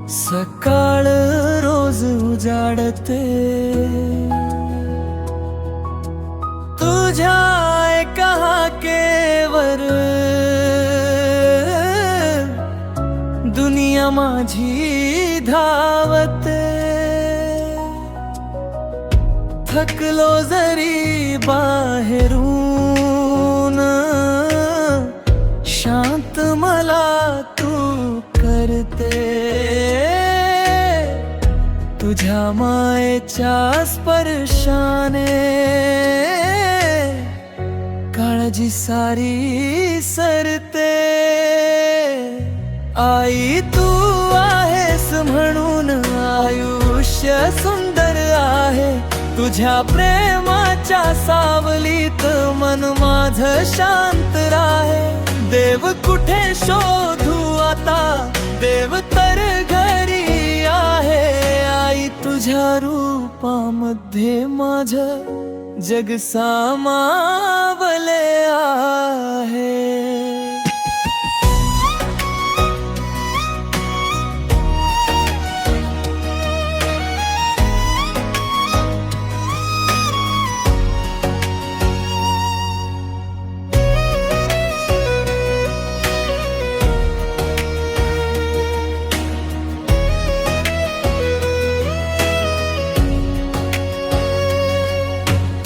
सकाळ रोज उजाडते तुझ्या एका हाकेवर, दुनिया माझी धावते. थकलो जरी बाहेरून, शांत मला तू करते. तुझ्या मायेच्या स्पर्शाने काळजी सारी सरते. आई तू आहेस म्हणून आयुष्य सुंदर आहे. तुझ्या प्रेमाच्या सावलीत मन माझं शांत राहे. देव कुठे शोधू आता, देव तर घरी आहे. आई तुझ्या रूपामध्ये माझं जग सामावले आहे.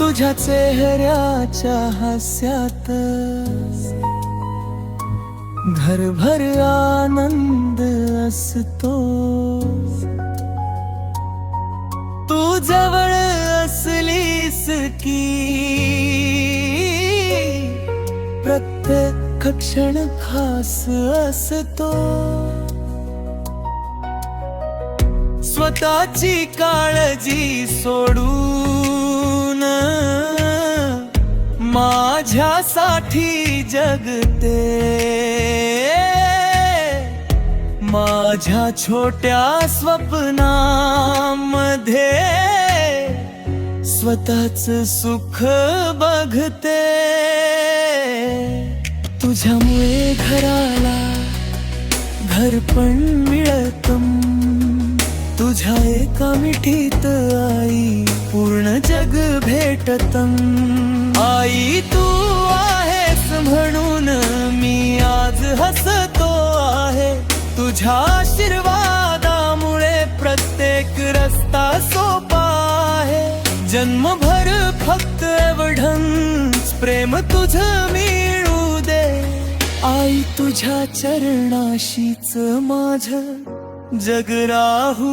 तुझ्या चेहऱ्याच्या हास्यात घरभर आनंद असतो. तू जवळ असलीस की प्रत्येक क्षण खास असतो. स्वतःची काळजी सोडून माझ्यासाठी जगते. माझ्या छोट्या स्वप्नामध्ये स्वतःच सुख बघते. तुझ्यामुळे घराला घर पण मिळतं. तुझ्या एका मिठीत आई पूर्ण जग भेटतं. आई तू आहेस म्हणून मी आज हसतो आहे. तुझ्या आशीर्वादामुळे प्रत्येक रस्ता सोपा आहे. जन्मभर फक्त एवढंच प्रेम तुझं मिळू दे. आई तुझ्या चरणाशीच माझं जग राहू